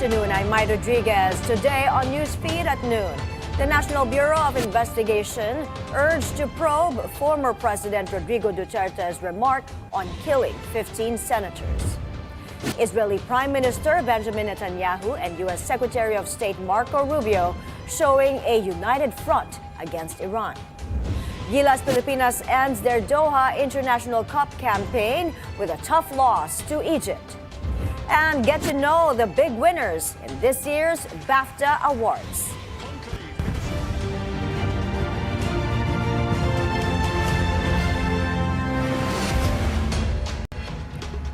afternoon. I'm Mai Rodriguez. Today on Newsfeed at noon, the National Bureau of Investigation urged to probe former President Rodrigo Duterte's remark on killing 15 senators. Israeli Prime Minister Benjamin Netanyahu and U.S. Secretary of State Marco Rubio showing a united front against Iran. Gilas Pilipinas ends their Doha International Cup campaign with a tough loss to Egypt. And get to know the big winners in this year's BAFTA Awards.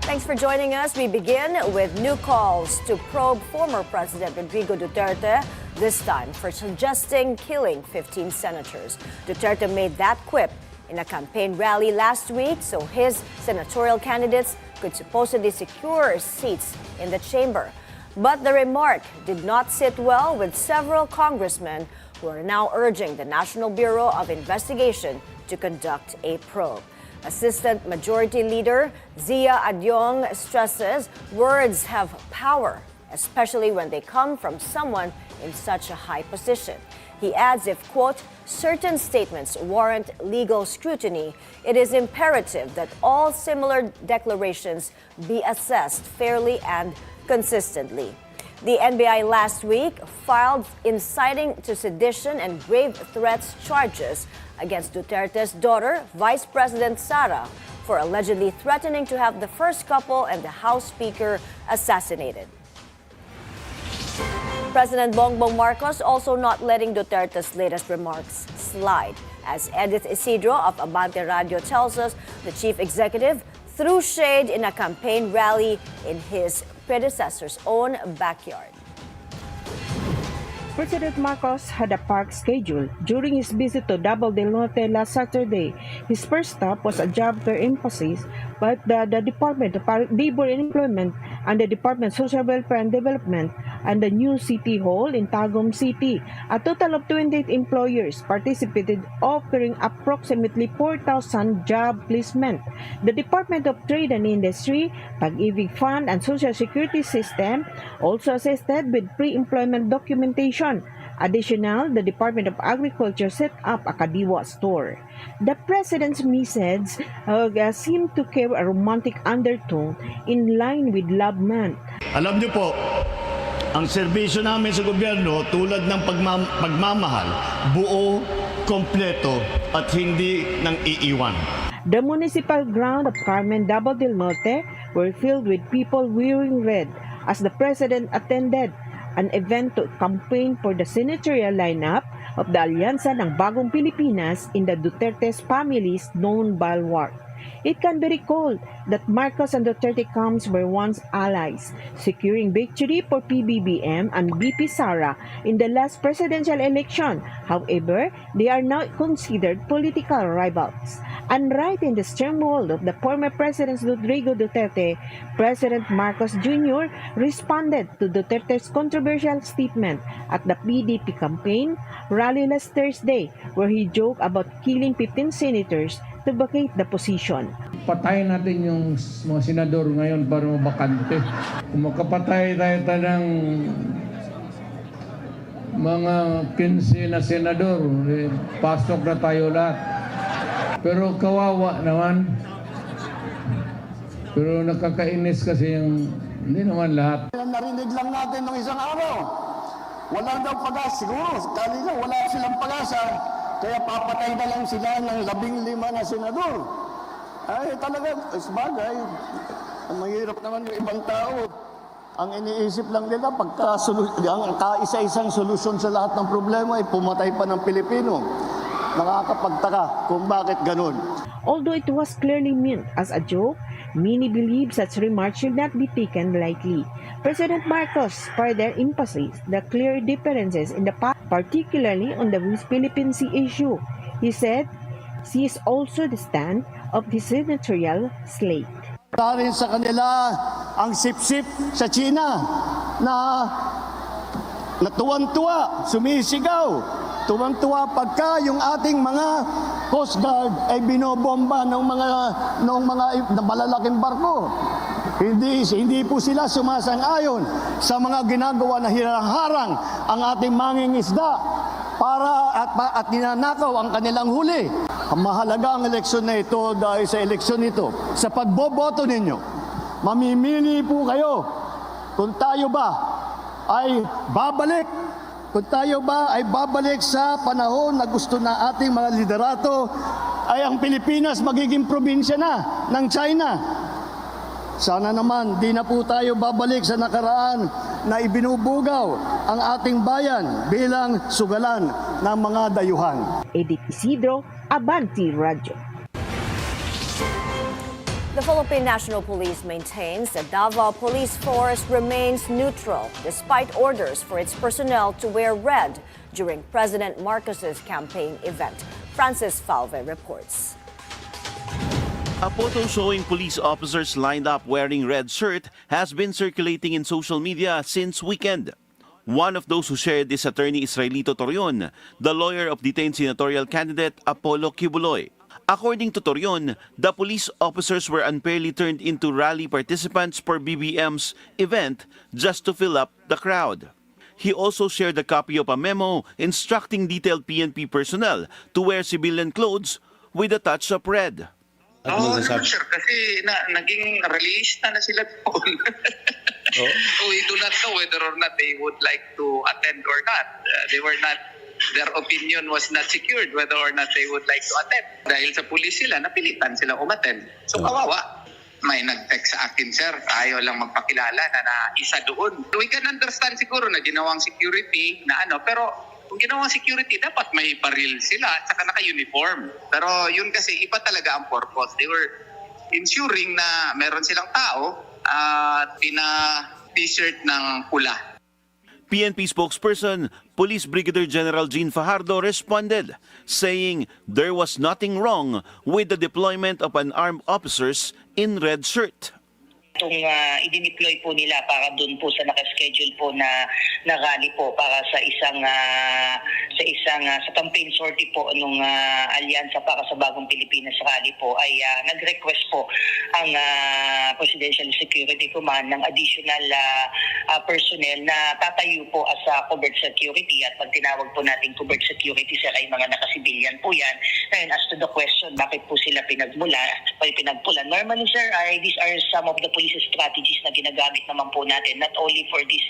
Thanks for joining us. We begin with new calls to probe former President Rodrigo Duterte, this time for suggesting killing 15 senators. Duterte made that quip in a campaign rally last week, so his senatorial candidates could supposedly secure seats in the chamber. But the remark did not sit well with several congressmen who are now urging the National Bureau of Investigation to conduct a probe. Assistant Majority Leader Zia Adyong stresses words have power, especially when they come from someone in such a high position. He adds if, quote, certain statements warrant legal scrutiny, it is imperative that all similar declarations be assessed fairly and consistently. The NBI last week filed inciting to sedition and grave threats charges against Duterte's daughter, Vice President Sara, for allegedly threatening to have the first couple and the House Speaker assassinated. President Bongbong Marcos also not letting Duterte's latest remarks slide. As Edith Isidro of Abante Radio tells us, the chief executive threw shade in a campaign rally in his predecessor's own backyard. President Marcos had a packed schedule during his visit to Davao del Norte last Saturday. His first stop was a job fair emphasis by the Department of Labor and Employment and the Department of Social Welfare and Development and the new City Hall in Tagum City. A total of 28 employers participated, offering approximately 4,000 job placement. The Department of Trade and Industry, Pag-ibig Fund and Social Security System also assisted with pre-employment documentation. Additional, the Department of Agriculture set up a Kadiwa store. The President's message seemed to carry a romantic undertone in line with Love Month. Alam niyo po, ang serbisyo namin sa gobyerno tulad ng pagmamahal, buo, kompleto at hindi nang iiwan. The municipal ground of Carmen, Davao del Norte were filled with people wearing red as the President attended an event to campaign for the senatorial lineup of the Alyansa ng Bagong Pilipinas in the Duterte's family's known bulwark. It can be recalled that Marcos and Duterte camps were once allies, securing victory for PBBM and BP Sara in the last presidential election. However, they are now considered political rivals. And right in the stronghold of the former President Rodrigo Duterte, President Marcos Jr. responded to Duterte's controversial statement at the PDP campaign rally last Thursday, where he joked about killing 15 senators to vacate the position. Patayin natin yung mga senador ngayon para mabakante. Kung makapatay tayo ng mga 15 na senador, pasok na tayo lahat. Pero kawawa naman. Pero nakakainis kasi yung hindi naman lahat. Narinig lang natin ng isang araw. Wala daw pag-asa. Siguro, kanina wala silang pag-asa. Kaya papatay na lang sila ng 15 na senador. Ay, talaga, sabagay. Ang mahirap naman yung ibang tao. Ang iniisip lang nila, ang kaisa-isang solusyon sa lahat ng problema ay pumatay pa ng Pilipino. Nakakapagtaka kung bakit ganun. Although it was clearly meant as a joke, many believe such remarks should not be taken lightly. President Marcos further emphasized the clear differences in the past, particularly on the West Philippine Sea issue. He said, "She is also the stand of the senatorial slate." Rin sa kanila ang sip-sip sa China na tuwan-tuwa, sumisigaw. Tuwang-tuwa pagka yung ating mga Coast Guard ay binobomba ng mga malalaking barko. Hindi po sila sumasang-ayon sa mga ginagawa na hinaharang ang ating mangingisda at ninanakaw ang kanilang huli. Ang mahalaga ang eleksyon na ito dahil sa eleksyon ito, sa pagboboto ninyo, mamimili po kayo kung tayo ba ay babalik sa panahon na gusto na ating mga liderato ay ang Pilipinas magiging probinsya na ng China. Sana naman di na po tayo babalik sa nakaraan na ibinubugaw ang ating bayan bilang sugalan ng mga dayuhan. Edith Isidro, Abanti Radio. The Philippine National Police maintains that Davao Police Force remains neutral despite orders for its personnel to wear red during President Marcos's campaign event. Francis Falve reports. A photo showing police officers lined up wearing red shirt has been circulating in social media since weekend. One of those who shared is attorney Israelito Torion, the lawyer of detained senatorial candidate Apollo Kibuloy. According to Torion, the police officers were unfairly turned into rally participants for BBM's event just to fill up the crowd. He also shared a copy of a memo instructing detailed PNP personnel to wear civilian clothes with a touch of red. Oo, sir, kasi naging release na sila doon. So we do not know whether or not they would like to attend or not. Their opinion was not secured whether or not they would like to attend. Dahil sa pulis sila, napilitan sila umattend. So kawawa. May nag-text sa akin, sir, ayaw lang magpakilala na isa doon. We can understand siguro na ginawang security na pero kung ginawang security, dapat may baril sila at saka naka-uniform. Pero yun kasi, iba talaga ang purpose. They were ensuring na meron silang tao at pina-t-shirt ng pula. PNP spokesperson, Police Brigadier General Jean Fajardo responded, saying there was nothing wrong with the deployment of unarmed officers in red shirt. Itong i-deploy po nila para doon po sa nakaschedule po na rally po para sa sa campaign sortie po ng alyansa para sa bagong Pilipinas rally po ay nag-request po ang Presidential Security Command ng additional personnel na tatayo po as covert security at pag tinawag po nating covert security sir ay mga nakasibilyan po yan. Ngayon as to the question bakit po sila pinagpulan. Normally sir these are some of the police strategies na ginagamit naman po natin not only for this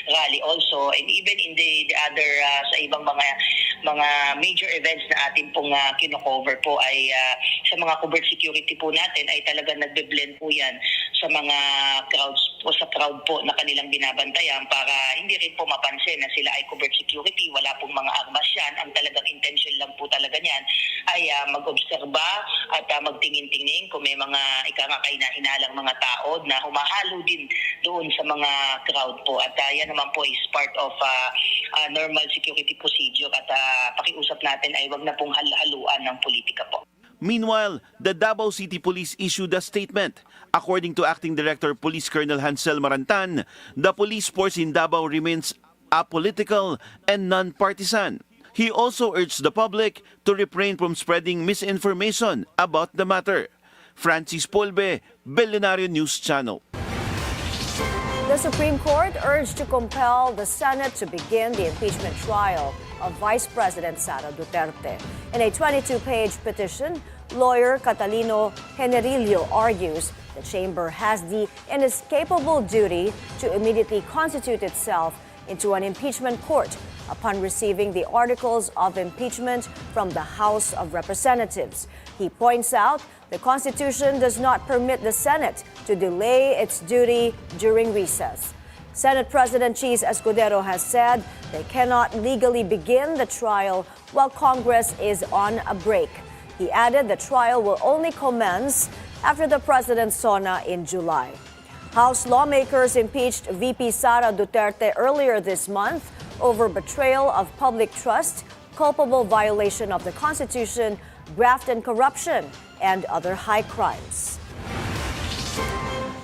rally also and even in the other sa ibang mga major events na atin pong kino-cover po ay sa mga covert security po natin ay talagang nagbe-blend po yan sa mga crowd po na kanilang binabantayan para hindi rin po mapansin na sila ay covert security, wala pong mga armas yan. Ang talagang intention lang po talaga niyan ay mag-obserba at magtingin-tingin kung may mga ikakakainalang mga tao na humahalo din doon sa mga crowd po. At yan naman po is part of normal security procedure at pakiusap natin ay wag na pong haluan ng politika po. Meanwhile, the Davao City Police issued a statement. According to Acting Director Police Colonel Hansel Marantan, the police force in Davao remains apolitical and non-partisan. He also urged the public to refrain from spreading misinformation about the matter. Francis Polbe, Bilyonaryo News Channel. The Supreme Court urged to compel the Senate to begin the impeachment trial of Vice President Sara Duterte. In a 22-page petition, lawyer Catalino Generillo argues the chamber has the inescapable duty to immediately constitute itself into an impeachment court upon receiving the articles of impeachment from the House of Representatives. He points out the Constitution does not permit the Senate to delay its duty during recess. Senate President Cheese Escudero has said they cannot legally begin the trial while Congress is on a break. He added the trial will only commence after the president's SONA in July. House lawmakers impeached VP Sara Duterte earlier this month over betrayal of public trust, culpable violation of the Constitution, graft and corruption, and other high crimes.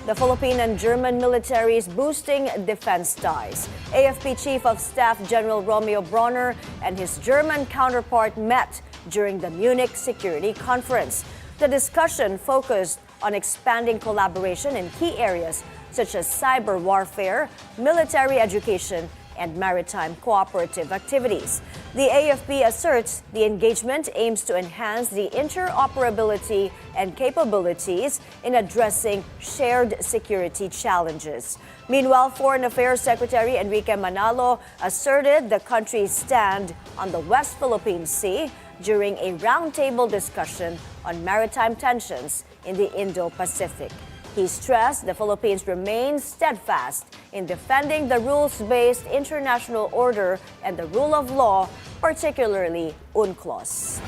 The Philippine and German militaries boosting defense ties. AFP Chief of Staff General Romeo Bronner and his German counterpart met during the Munich Security Conference. The discussion focused on expanding collaboration in key areas such as cyber warfare, military education, and maritime cooperative activities. The AFP asserts the engagement aims to enhance the interoperability and capabilities in addressing shared security challenges. Meanwhile, Foreign Affairs Secretary Enrique Manalo asserted the country's stand on the West Philippine Sea during a roundtable discussion on maritime tensions in the Indo-Pacific. He stressed the Philippines remains steadfast in defending the rules-based international order and the rule of law, particularly UNCLOS.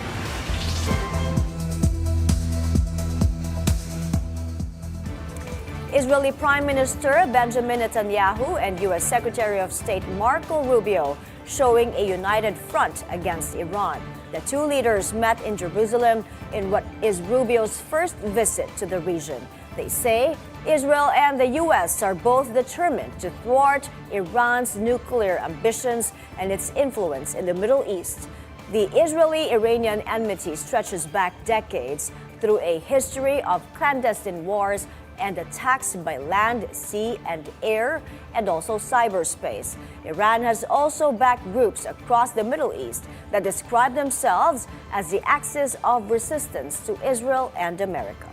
Israeli Prime Minister Benjamin Netanyahu and U.S. Secretary of State Marco Rubio showing a united front against Iran. The two leaders met in Jerusalem in what is Rubio's first visit to the region. They say Israel and the U.S. are both determined to thwart Iran's nuclear ambitions and its influence in the Middle East. The Israeli-Iranian enmity stretches back decades through a history of clandestine wars and attacks by land, sea, and air, and also cyberspace. Iran has also backed groups across the Middle East that describe themselves as the axis of resistance to Israel and America.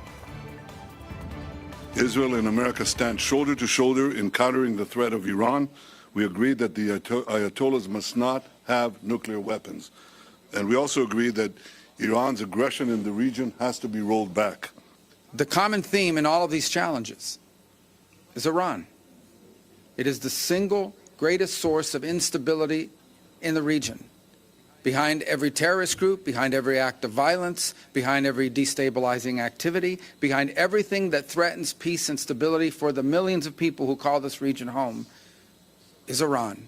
Israel and America stand shoulder to shoulder in countering the threat of Iran. We agreed that the Ayatollahs must not have nuclear weapons. And we also agreed that Iran's aggression in the region has to be rolled back. The common theme in all of these challenges is Iran. It is the single greatest source of instability in the region. Behind every terrorist group, behind every act of violence, behind every destabilizing activity, behind everything that threatens peace and stability for the millions of people who call this region home, is Iran.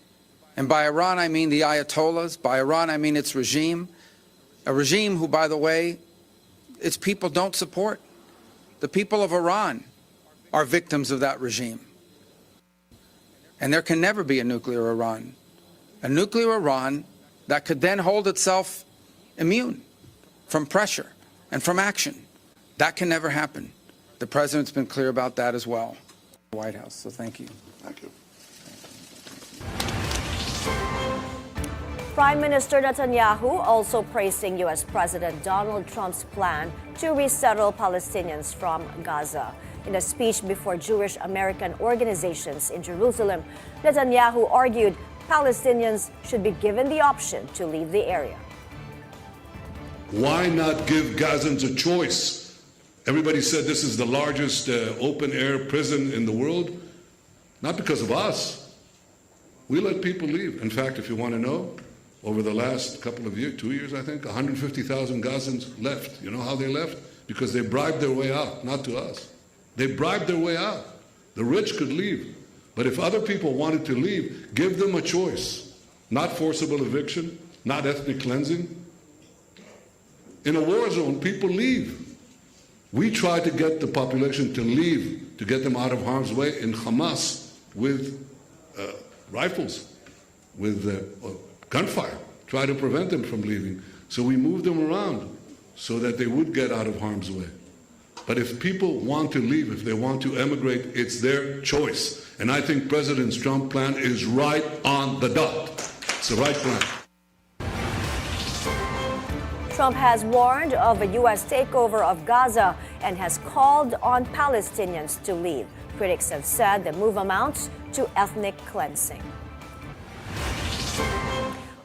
And by Iran, I mean the Ayatollahs. By Iran, I mean its regime. A regime who, by the way, its people don't support. The people of Iran are victims of that regime. And there can never be a nuclear Iran. A nuclear Iran that could then hold itself immune from pressure and from action. That can never happen. The president's been clear about that as well. The White House, so thank you. Thank you. Prime Minister Netanyahu also praising U.S. President Donald Trump's plan to resettle Palestinians from Gaza. In a speech before Jewish American organizations in Jerusalem, Netanyahu argued Palestinians should be given the option to leave the area. Why not give Gazans a choice? Everybody said this is the largest open-air prison in the world. Not because of us. We let people leave. In fact, if you want to know, over the last couple of years, 2 years I think, 150,000 Gazans left. You know how they left? Because they bribed their way out, not to us. They bribed their way out. The rich could leave. But if other people wanted to leave, give them a choice. Not forcible eviction, not ethnic cleansing. In a war zone, people leave. We try to get the population to leave, to get them out of harm's way in Hamas with rifles, with gunfire, try to prevent them from leaving. So we moved them around so that they would get out of harm's way. But if people want to leave, if they want to emigrate, it's their choice. And I think President Trump's plan is right on the dot. It's the right plan. Trump has warned of a U.S. takeover of Gaza and has called on Palestinians to leave. Critics have said the move amounts to ethnic cleansing.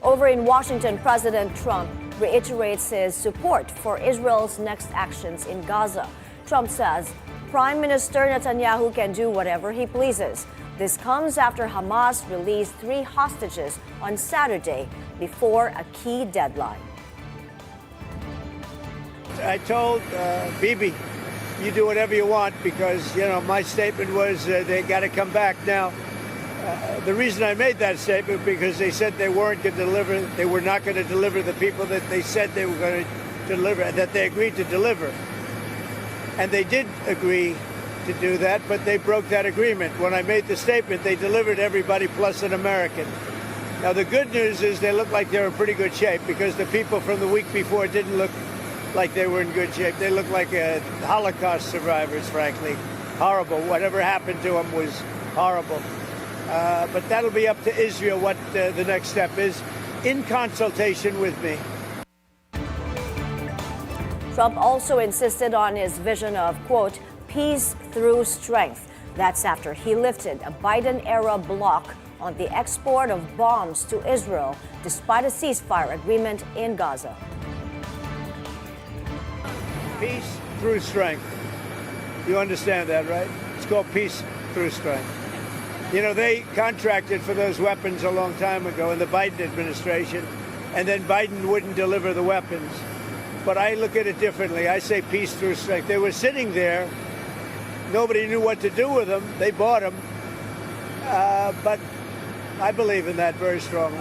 Over in Washington, President Trump reiterates his support for Israel's next actions in Gaza. Trump says Prime Minister Netanyahu can do whatever he pleases. This comes after Hamas released 3 hostages on Saturday before a key deadline. I told Bibi, you do whatever you want because, you know, my statement was they got to come back now. The reason I made that statement because they said they weren't going to deliver, they were not going to deliver the people that they said they were going to deliver, that they agreed to deliver. And they did agree to do that, but they broke that agreement. When I made the statement, they delivered everybody plus an American. Now, the good news is they look like they're in pretty good shape because the people from the week before didn't look like they were in good shape. They looked like Holocaust survivors, frankly. Horrible. Whatever happened to them was horrible. But that'll be up to Israel what the next step is, in consultation with me. Trump also insisted on his vision of, quote, peace through strength. That's after he lifted a Biden-era block on the export of bombs to Israel, despite a ceasefire agreement in Gaza. Peace through strength. You understand that, right? It's called peace through strength. You know, they contracted for those weapons a long time ago in the Biden administration, and then Biden wouldn't deliver the weapons. But I look at it differently. I say peace through strength. They were sitting there. Nobody knew what to do with them. They bought them. But I believe in that very strongly.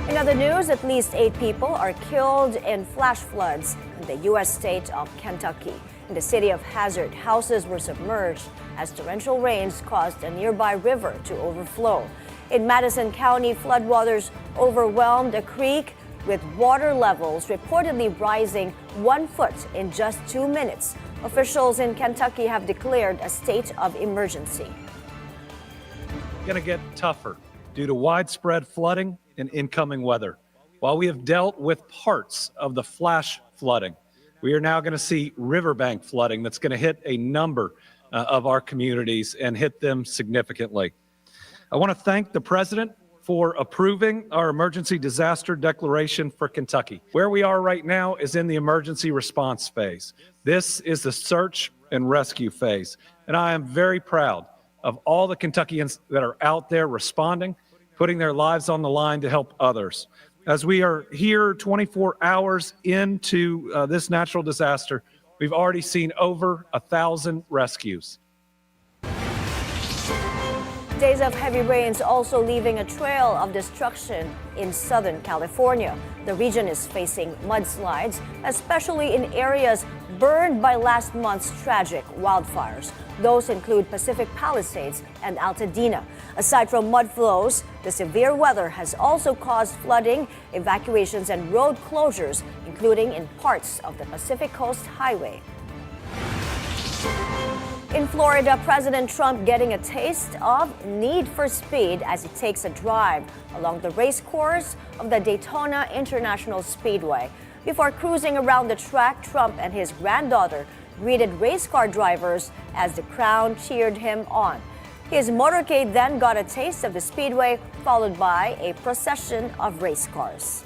In other news, at least 8 people are killed in flash floods in the U.S. state of Kentucky. In the city of Hazard, houses were submerged as torrential rains caused a nearby river to overflow. In Madison County, floodwaters overwhelmed a creek, with water levels reportedly rising 1 foot in just 2 minutes. Officials in Kentucky have declared a state of emergency. Going to get tougher due to widespread flooding and incoming weather. While we have dealt with parts of the flash flooding, we are now going to see riverbank flooding that's going to hit a number of our communities and hit them significantly. I want to thank the President for approving our emergency disaster declaration for Kentucky. Where we are right now is in the emergency response phase. This is the search and rescue phase. And I am very proud of all the Kentuckians that are out there responding, putting their lives on the line to help others. As we are here 24 hours into this natural disaster, we've already seen over 1,000 rescues. Days of heavy rains also leaving a trail of destruction in Southern California. The region is facing mudslides, especially in areas burned by last month's tragic wildfires. Those include Pacific Palisades and Altadena. Aside from mud flows, the severe weather has also caused flooding, evacuations, and road closures, including in parts of the Pacific Coast Highway. In Florida, President Trump getting a taste of need for speed as he takes a drive along the race course of the Daytona International Speedway. Before cruising around the track, Trump and his granddaughter greeted race car drivers as the crowd cheered him on. His motorcade then got a taste of the speedway, followed by a procession of race cars.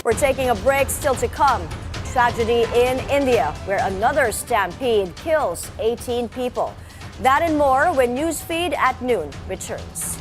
We're taking a break. Still to come. Tragedy in India, where another stampede kills 18 people. That and more when Newsfeed at Noon returns.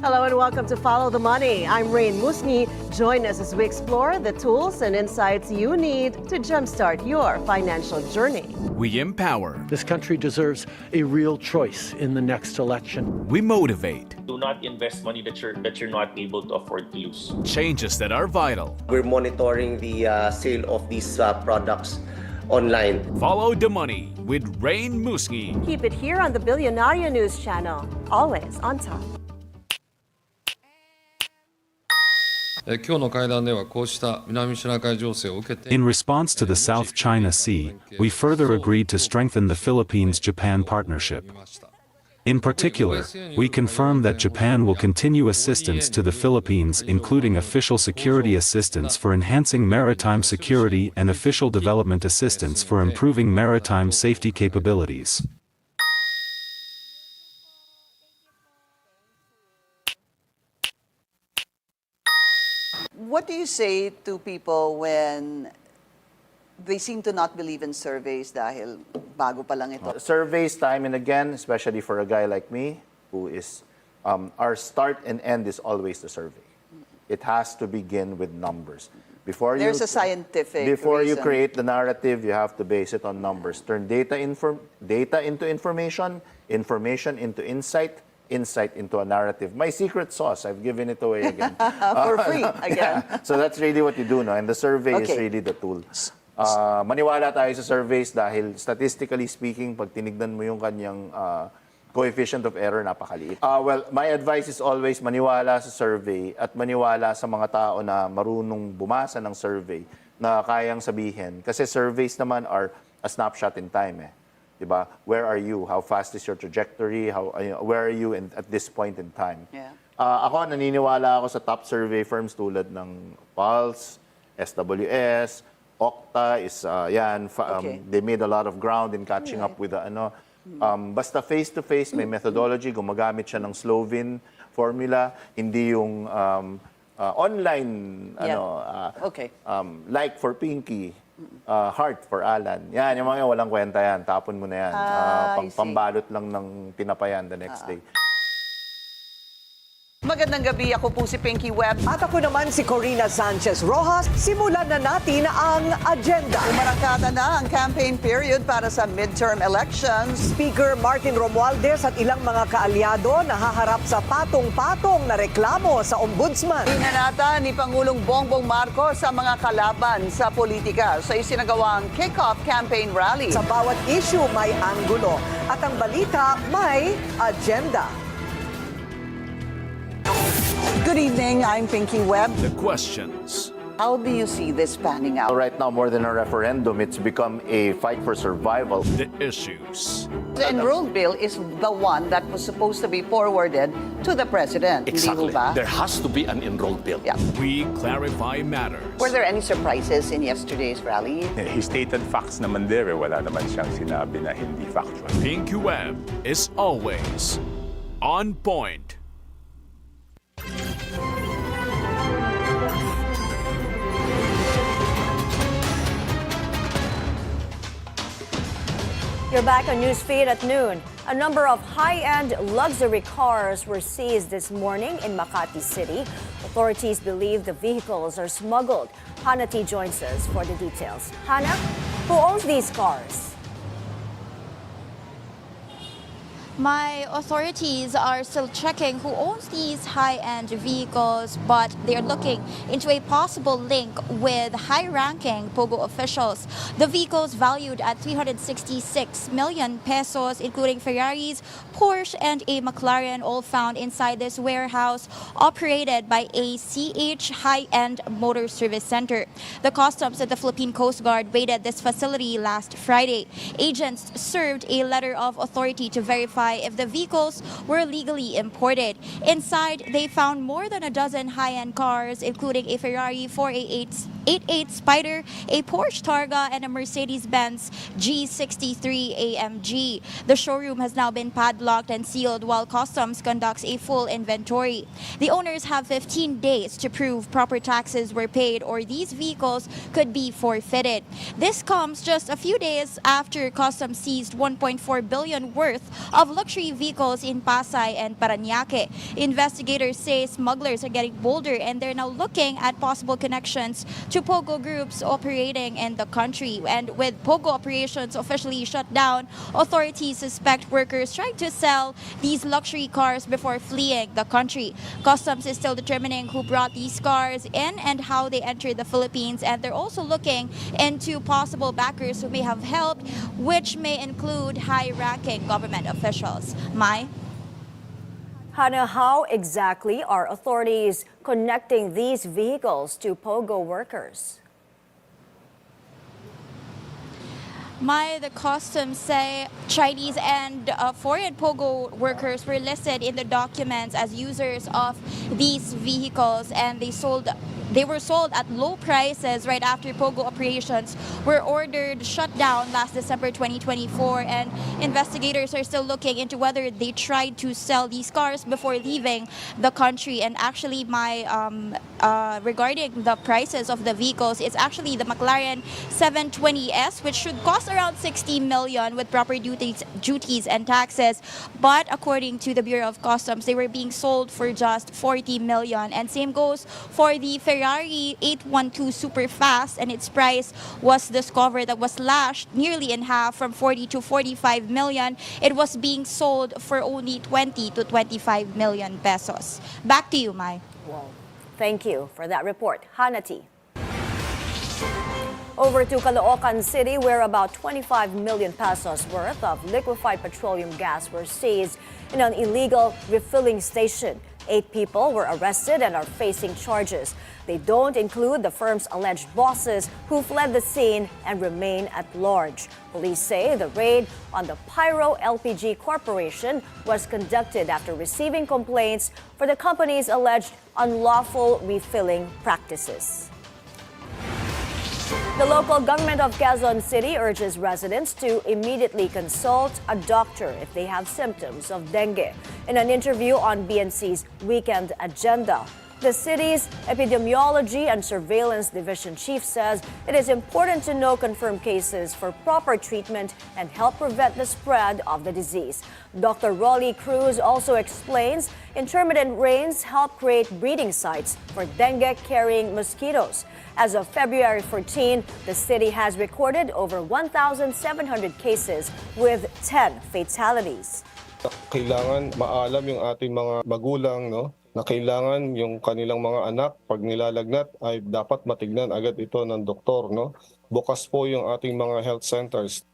Hello and welcome to Follow the Money. I'm Rain Musni. Join us as we explore the tools and insights you need to jumpstart your financial journey. We empower. This country deserves a real choice in the next election. We motivate. Do not invest money that you're not able to afford to lose. Changes that are vital. We're monitoring the sale of these products online. Follow the Money with Rain Musni. Keep it here on the Bilyonaryo News Channel. Always on top. In response to the South China Sea, we further agreed to strengthen the Philippines-Japan partnership. In particular, we confirm that Japan will continue assistance to the Philippines, including official security assistance for enhancing maritime security and official development assistance for improving maritime safety capabilities. What do you say to people when they seem to not believe in surveys dahil bago pa lang ito? Surveys time and again, especially for a guy like me, who is, our start and end is always the survey. It has to begin with numbers. There's a scientific Before you reason. create the narrative, you have to base it on numbers. Turn data into information, information into insight, insight into a narrative. My secret sauce, I've given it away again. For free, again. Yeah. So that's really what you do, no? And the survey is Okay. really the tool. Maniwala tayo sa surveys dahil statistically speaking, pag tinignan mo yung kanyang coefficient of error, napakaliit. Well, my advice is always maniwala sa survey at maniwala sa mga tao na marunong bumasa ng survey na kayang sabihin. Kasi surveys naman are a snapshot in time, eh. Diba? Where are you? How fast is your trajectory? Where are you at this point in time? Yeah. Ako, naniniwala ako sa top survey firms tulad ng Pulse, SWS, Okta is they made a lot of ground in catching up with the basta face-to-face, may methodology, gumagamit siya ng Slovene formula, hindi yung online, like for Pinky, heart for Alan. Yan, yung mga walang kwenta yan, tapon mo na yan. Pambalot lang ng tinapayan the next day. Magandang gabi, ako po si Pinky Webb. At ako naman si Corina Sanchez Rojas. Simulan na natin ang agenda. Umarangkada na ang campaign period para sa midterm elections. Speaker Martin Romualdez at ilang mga kaalyado nahaharap sa patong-patong na reklamo sa ombudsman. Hinanata ni Pangulong Bongbong Marcos sa mga kalaban sa politika sa isinagawang kick-off campaign rally. Sa bawat issue may anggulo at ang balita may agenda. Good evening, I'm Pinky Webb. The questions. How do you see this panning out? Right now, more than a referendum, it's become a fight for survival. The issues. The enrolled bill is the one that was supposed to be forwarded to the president. Exactly. Hindi ho ba? There has to be an enrolled bill. Yeah. We clarify matters. Were there any surprises in yesterday's rally? He stated facts naman there. Wala naman siyang sinabi na hindi factual. Pinky Webb is always on point. You're back on Newsfeed at noon. A number of high-end luxury cars were seized this morning in Makati City. Authorities believe the vehicles are smuggled. Hannah T joins us for the details. Hannah, who owns these cars? My authorities are still checking who owns these high-end vehicles, but they're looking into a possible link with high-ranking Pogo officials. The vehicles valued at 366 million pesos, including Ferraris, Porsche, and a McLaren, all found inside this warehouse operated by a CH High-End Motor Service Center. The customs at the Philippine Coast Guard raided this facility last Friday. Agents served a letter of authority to verify if the vehicles were legally imported. Inside, they found more than a dozen high-end cars, including a Ferrari 488 Spider, a Porsche Targa, and a Mercedes-Benz G63 AMG. The showroom has now been padlocked and sealed while customs conducts a full inventory. The owners have 15 days to prove proper taxes were paid or these vehicles could be forfeited. This comes just a few days after customs seized 1.4 billion worth of luxury vehicles in Pasay and Parañaque. Investigators say smugglers are getting bolder and they're now looking at possible connections to Pogo groups operating in the country. And with Pogo operations officially shut down, authorities suspect workers trying to sell these luxury cars before fleeing the country. Customs is still determining who brought these cars in and how they entered the Philippines, and they're also looking into possible backers who may have helped, which may include high-ranking government officials. Mai? Hannah, how exactly are authorities connecting these vehicles to Pogo workers? The customs say Chinese and foreign POGO workers were listed in the documents as users of these vehicles, and they were sold at low prices right after POGO operations were ordered shut down last December 2024, and investigators are still looking into whether they tried to sell these cars before leaving the country. And actually, regarding the prices of the vehicles, it's actually the McLaren 720S, which should cost around 60 million with proper duties and taxes. But according to the Bureau of Customs, they were being sold for just 40 million. And same goes for the Ferrari 812 Superfast, and its price was discovered that was slashed nearly in half from 40 to 45 million. It was being sold for only 20 to 25 million pesos. Back to you, Mai. Well, thank you for that report, Hanati. Over to Caloocan City, where about 25 million pesos worth of liquefied petroleum gas were seized in an illegal refilling station. 8 people were arrested and are facing charges. They don't include the firm's alleged bosses who fled the scene and remain at large. Police say the raid on the Pyro LPG Corporation was conducted after receiving complaints for the company's alleged unlawful refilling practices. The local government of Quezon City urges residents to immediately consult a doctor if they have symptoms of dengue. In an interview on BNC's Weekend Agenda, the city's Epidemiology and Surveillance Division chief says it is important to know confirmed cases for proper treatment and help prevent the spread of the disease. Dr. Rolly Cruz also explains intermittent rains help create breeding sites for dengue-carrying mosquitoes. As of February 14, the city has recorded over 1,700 cases with 10 fatalities. Kailangan maalam yung ating mga magulang, na kailangan yung kanilang mga anak pag nilalagnat ay dapat matignan agad ito ng doktor, Bukas po yung ating mga health centers.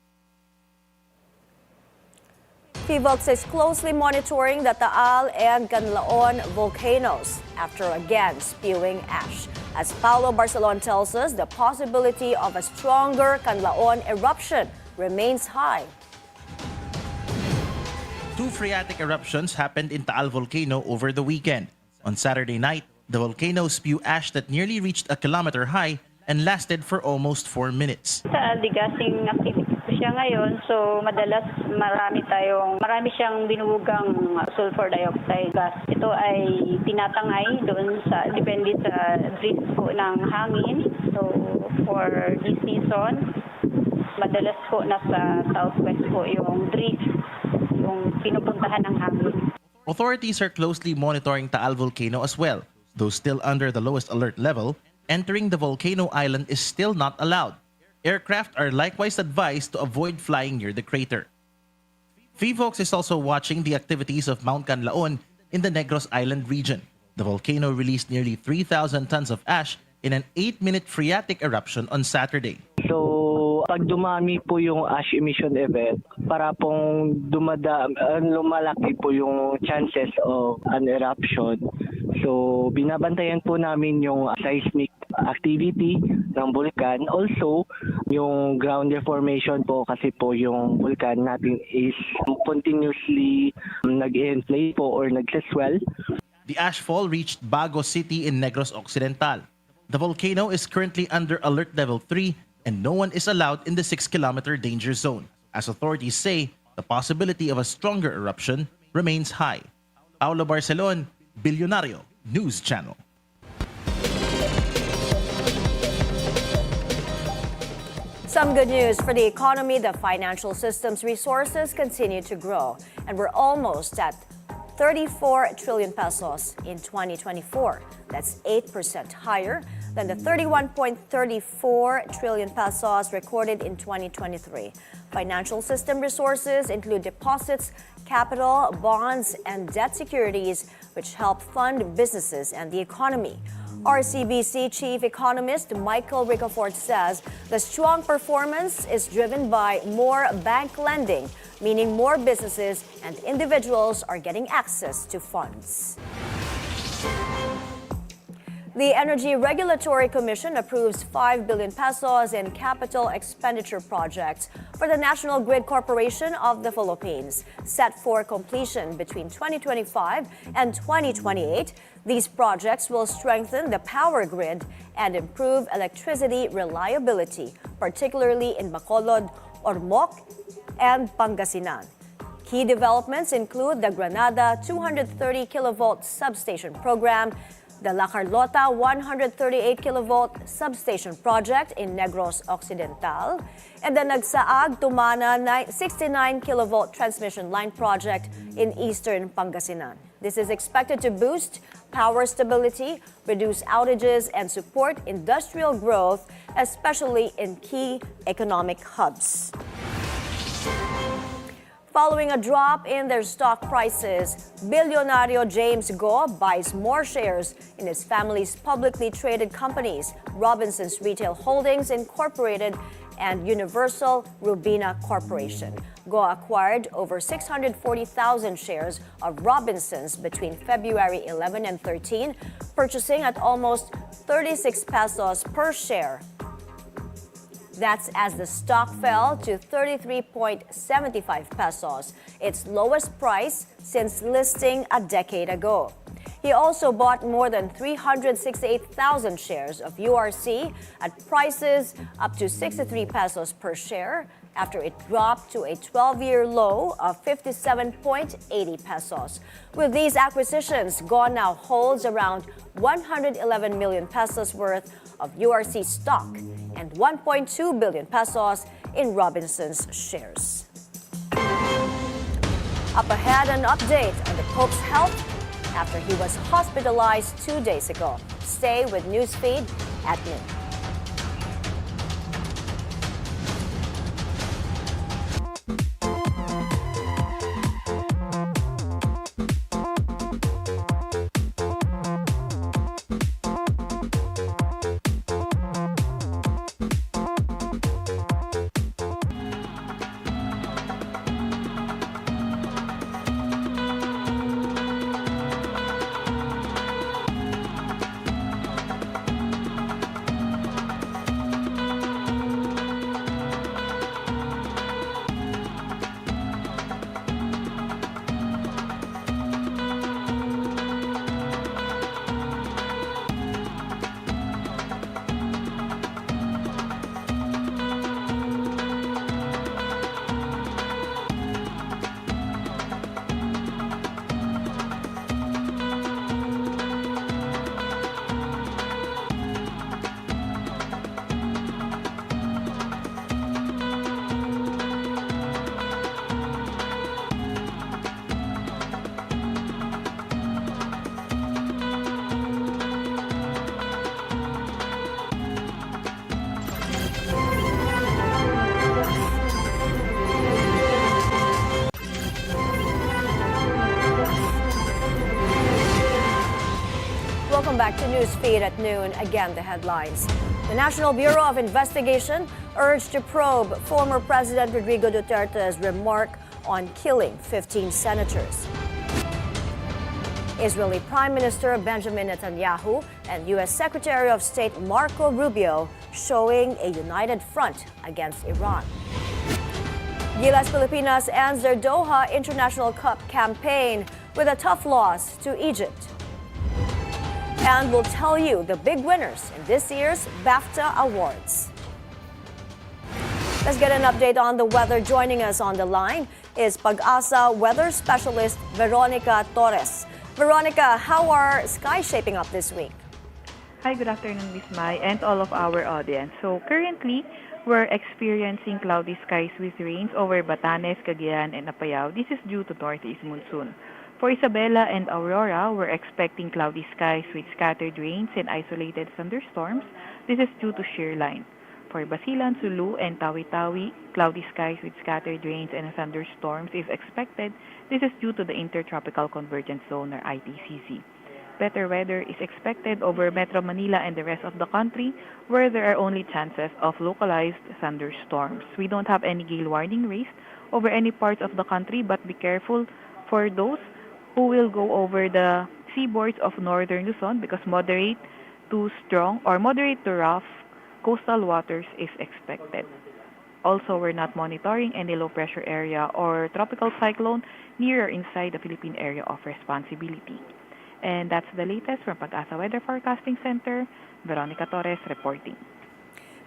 PHIVOLCS is closely monitoring the Taal and Canlaon volcanoes after again spewing ash. As Paulo Barcelon tells us, the possibility of a stronger Canlaon eruption remains high. 2 phreatic eruptions happened in Taal volcano over the weekend. On Saturday night, the volcano spewed ash that nearly reached a kilometer high and lasted for almost 4 minutes. Sa degassing activity po siya ngayon, so madalas marami siyang binuhugang sulfur dioxide gas. Ito ay tinatangay doon depende sa drift po ng hangin. So for this season, madalas po nasa southwest po yung drift, yung pinupuntahan ng hangin. Authorities are closely monitoring Taal volcano as well. Though still under the lowest alert level, entering the volcano island is still not allowed. Aircraft are likewise advised to avoid flying near the crater. PHIVOLCS is also watching the activities of Mount Canlaon in the Negros Island region. The volcano released nearly 3,000 tons of ash in an 8-minute phreatic eruption on Saturday. So, pag dumami po yung ash emission event, para pong lumalaki po yung chances of an eruption. So, binabantayan po namin yung seismic activity ng vulkan. Also, yung ground deformation po kasi po yung vulkan natin is continuously nag-inflate po or nag-swell. The ashfall reached Bago City in Negros Occidental. The volcano is currently under alert level 3 and no one is allowed in the 6-kilometer danger zone. As authorities say, the possibility of a stronger eruption remains high. Paulo Barcelon, Bilyonaryo, News Channel. Some good news for the economy. The financial system's resources continue to grow, and we're almost at 34 trillion pesos in 2024. That's 8% higher than the 31.34 trillion pesos recorded in 2023. Financial system resources include deposits, capital, bonds, and debt securities, which help fund businesses and the economy. RCBC Chief Economist Michael Ricafort says the strong performance is driven by more bank lending, meaning more businesses and individuals are getting access to funds. The Energy Regulatory Commission approves 5 billion pesos in capital expenditure projects for the National Grid Corporation of the Philippines, set for completion between 2025 and 2028. These projects will strengthen the power grid and improve electricity reliability, particularly in Bacolod, Ormoc, and Pangasinan. Key developments include the Granada 230 kilovolt substation program, the La Carlota 138 kilovolt substation project in Negros Occidental, and the Nagsaag-Tumana 69 kilovolt transmission line project in eastern Pangasinan. This is expected to boost power stability, reduce outages, and support industrial growth, especially in key economic hubs. Following a drop in their stock prices, Bilyonaryo James Go buys more shares in his family's publicly traded companies, Robinsons Retail Holdings Incorporated and Universal Rubina Corporation. Go acquired over 640,000 shares of Robinsons between February 11 and 13, purchasing at almost 36 pesos per share. That's as the stock fell to 33.75 pesos, its lowest price since listing a decade ago. He also bought more than 368,000 shares of URC at prices up to 63 pesos per share after it dropped to a 12-year low of 57.80 pesos. With these acquisitions, Go now holds around 111 million pesos worth of URC stock and 1.2 billion pesos in Robinsons shares. Up ahead, an update on the Pope's health after he was hospitalized 2 days ago. Stay with Newsfeed at noon. Welcome back to Newsfeed at noon. Again, the headlines. The National Bureau of Investigation urged to probe former President Rodrigo Duterte's remark on killing 15 senators. Israeli Prime Minister Benjamin Netanyahu and U.S. Secretary of State Marco Rubio showing a united front against Iran. Gilas Pilipinas ends their Doha International Cup campaign with a tough loss to Egypt. And we'll tell you the big winners in this year's BAFTA Awards. Let's get an update on the weather. Joining us on the line is Pag-asa weather specialist Veronica Torres. Veronica, how are skies shaping up this week? Hi, good afternoon, Miss Mai, and all of our audience. So currently, we're experiencing cloudy skies with rains over Batanes, Cagayan, and Apayao. This is due to northeast monsoon. For Isabela and Aurora, we're expecting cloudy skies with scattered rains and isolated thunderstorms. This is due to shear line. For Basilan, Sulu, and Tawi-Tawi, cloudy skies with scattered rains and thunderstorms is expected. This is due to the Intertropical Convergence Zone, or ITCZ. Better weather is expected over Metro Manila and the rest of the country, where there are only chances of localized thunderstorms. We don't have any gale warning raised over any parts of the country, but be careful for those who will go over the seaboards of northern Luzon because moderate to strong or moderate to rough coastal waters is expected. Also, we're not monitoring any low-pressure area or tropical cyclone near or inside the Philippine area of responsibility. And that's the latest from Pag-asa Weather Forecasting Center. Veronica Torres reporting.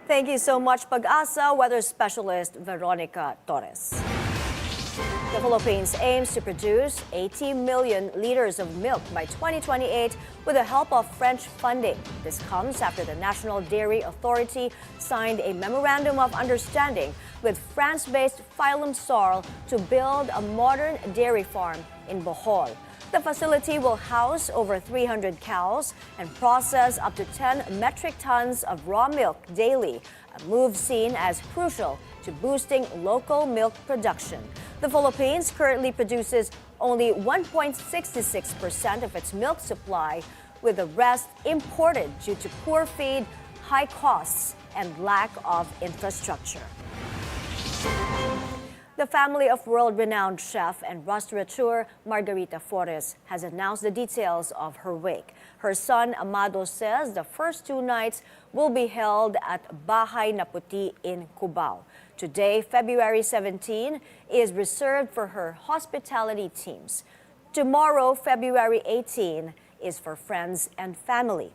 Thank you so much, Pag-asa Weather Specialist Veronica Torres. The Philippines aims to produce 80 million liters of milk by 2028 with the help of French funding. This comes after the National Dairy Authority signed a memorandum of understanding with France-based Phylum Sarl to build a modern dairy farm in Bohol. The facility will house over 300 cows and process up to 10 metric tons of raw milk daily, a move seen as crucial to boosting local milk production. The Philippines currently produces only 1.66% of its milk supply, with the rest imported due to poor feed, high costs, and lack of infrastructure. The family of world-renowned chef and restaurateur Margarita Flores has announced the details of her wake. Her son Amado says the first 2 nights will be held at Bahay na Puti in Cubao. Today, February 17, is reserved for her hospitality teams. Tomorrow, February 18, is for friends and family.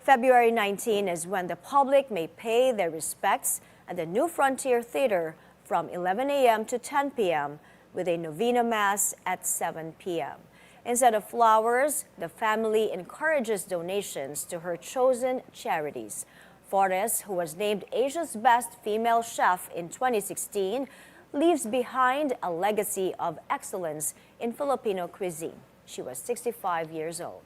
February 19 is when the public may pay their respects at the New Frontier Theater from 11 a.m. to 10 p.m. with a novena mass at 7 p.m. Instead of flowers, the family encourages donations to her chosen charities. Flores, who was named Asia's Best Female Chef in 2016, leaves behind a legacy of excellence in Filipino cuisine. She was 65 years old.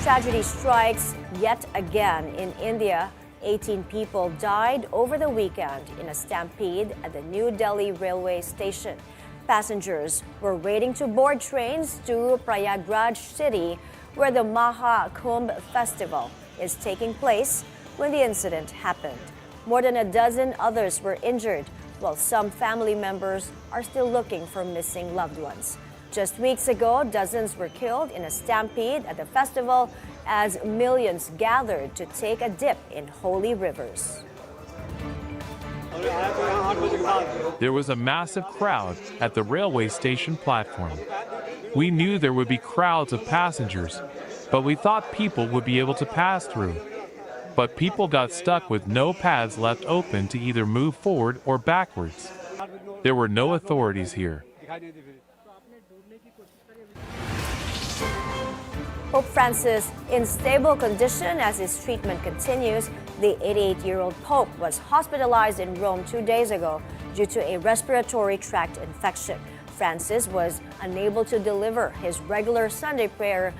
Tragedy strikes yet again in India. 18 people died over the weekend in a stampede at the New Delhi railway station. Passengers were waiting to board trains to Prayagraj city, where the Maha Kumbh festival is taking place, when the incident happened. More than a dozen others were injured, while some family members are still looking for missing loved ones. Just weeks ago, dozens were killed in a stampede at the festival as millions gathered to take a dip in holy rivers. There was a massive crowd at the railway station platform. We knew there would be crowds of passengers, but we thought people would be able to pass through. But people got stuck with no paths left open to either move forward or backwards. There were no authorities here. Pope Francis in stable condition as his treatment continues. The 88-year-old Pope was hospitalized in Rome 2 days ago due to a respiratory tract infection. Francis was unable to deliver his regular Sunday prayer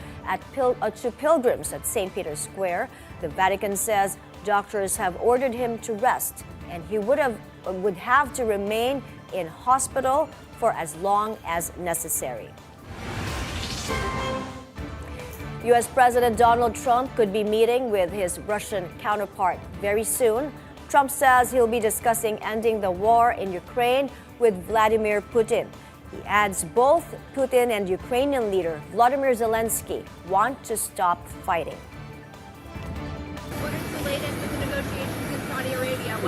to pilgrims at St. Peter's Square. The Vatican says doctors have ordered him to rest, and he would have to remain in hospital for as long as necessary. U.S. President Donald Trump could be meeting with his Russian counterpart very soon. Trump says he'll be discussing ending the war in Ukraine with Vladimir Putin. He adds both Putin and Ukrainian leader Volodymyr Zelensky want to stop fighting. What is the latest with the negotiations in Saudi Arabia?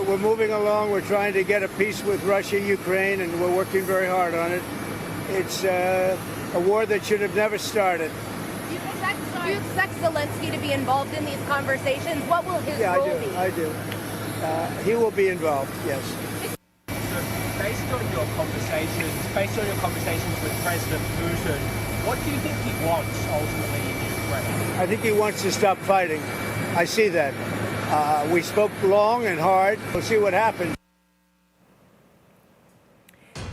We're moving along. We're trying to get a peace with Russia, Ukraine, and we're working very hard on it. It's a war that should have never started. Do you expect Zelensky to be involved in these conversations? What will his role be? I do. He will be involved, yes. Based on your conversations with President Putin, what do you think he wants ultimately in Ukraine? I think he wants to stop fighting. I see that. We spoke long and hard. We'll see what happens.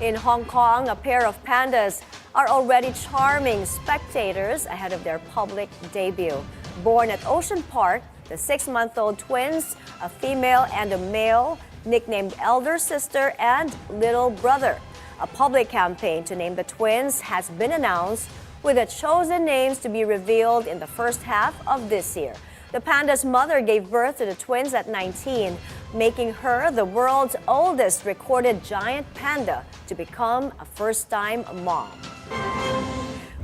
In Hong Kong, a pair of pandas are already charming spectators ahead of their public debut. Born at Ocean Park, the 6-month-old twins, a female and a male, nicknamed Elder Sister and Little Brother. A public campaign to name the twins has been announced, with the chosen names to be revealed in the first half of this year. The panda's mother gave birth to the twins at 19, making her the world's oldest recorded giant panda to become a first-time mom.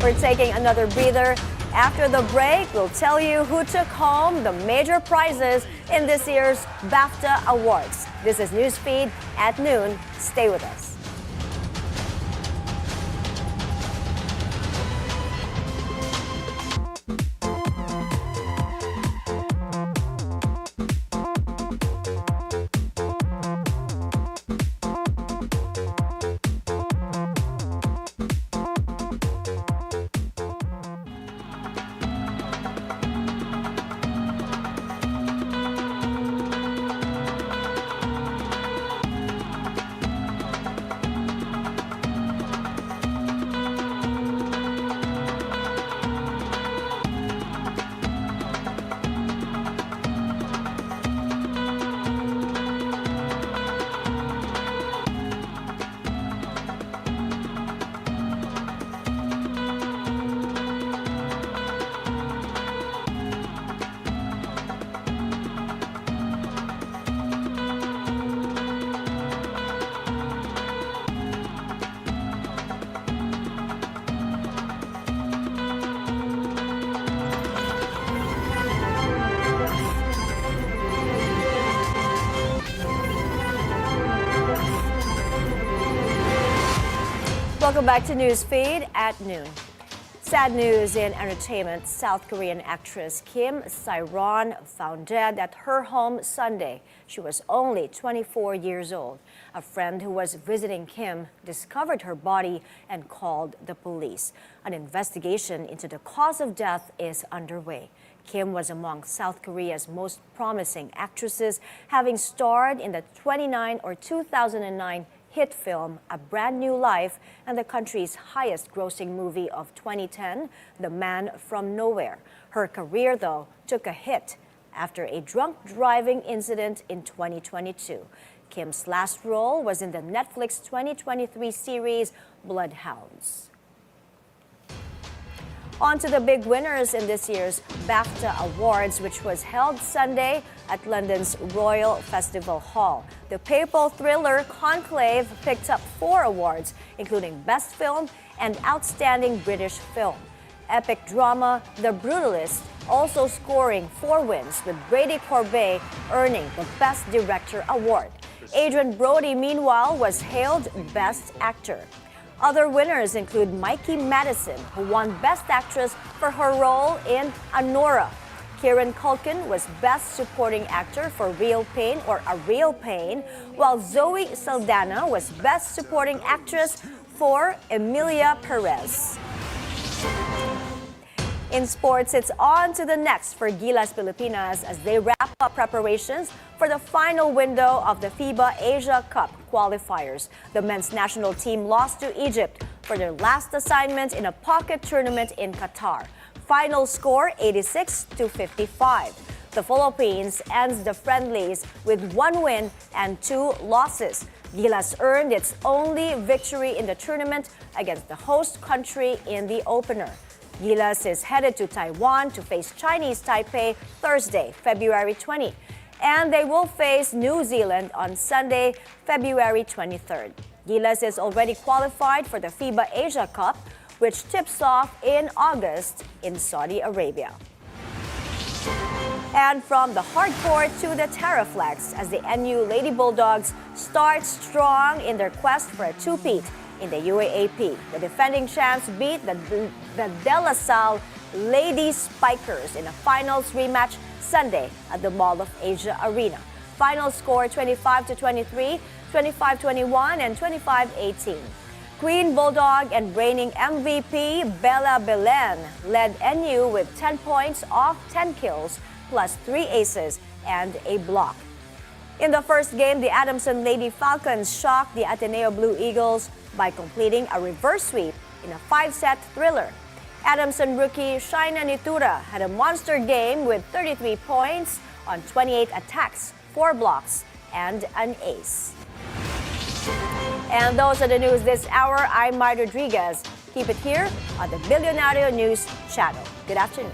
We're taking another breather. After the break, we'll tell you who took home the major prizes in this year's BAFTA Awards. This is Newsfeed at noon. Stay with us. Welcome back to Newsfeed at noon. Sad news in entertainment. South Korean actress Kim Si-ron found dead at her home Sunday. She was only 24 years old. A friend who was visiting Kim discovered her body and called the police. An investigation into the cause of death is underway. Kim was among South Korea's most promising actresses, having starred in the 2009 hit film A Brand New Life and the country's highest-grossing movie of 2010, The Man from Nowhere. Her career, though, took a hit after a drunk driving incident in 2022. Kim's last role was in the Netflix 2023 series Bloodhounds. On to the big winners in this year's BAFTA Awards, which was held Sunday at London's Royal Festival Hall. The papal thriller Conclave picked up 4 awards, including Best Film and Outstanding British Film. Epic drama The Brutalist also scoring 4 wins, with Brady Corbet earning the Best Director award. Adrian Brody, meanwhile, was hailed Best Actor. Other winners include Mikey Madison, who won Best Actress for her role in Anora. Kieran Culkin was Best Supporting Actor for Real Pain or A Real Pain, while Zoe Saldana was Best Supporting Actress for Emilia Perez. In sports, it's on to the next for Gilas Pilipinas as they wrap up preparations for the final window of the FIBA Asia Cup qualifiers. The men's national team lost to Egypt for their last assignment in a pocket tournament in Qatar. Final score 86-55. The Philippines ends the friendlies with 1 win and 2 losses. Gilas earned its only victory in the tournament against the host country in the opener. Gilas is headed to Taiwan to face Chinese Taipei Thursday, February 20, and they will face New Zealand on Sunday, February 23rd. Gilas is already qualified for the FIBA Asia Cup, which tips off in August in Saudi Arabia. And from the hardcore to the Terraflex, as the NU Lady Bulldogs start strong in their quest for a two-peat in the UAAP. The defending champs beat the De La Salle Lady Spikers in a finals rematch Sunday at the Mall of Asia Arena. Final score 25-23, 25-21, and 25-18. Queen Bulldog and reigning MVP Bella Belen led NU with 10 points off 10 kills, plus 3 aces and a block. In the first game, the Adamson Lady Falcons shocked the Ateneo Blue Eagles by completing a reverse sweep in a 5-set thriller. Adamson rookie Shaina Nitura had a monster game with 33 points on 28 attacks, 4 blocks, and an ace. And those are the news this hour. I'm Mai Rodriguez. Keep it here on the Bilyonaryo News Channel. Good afternoon.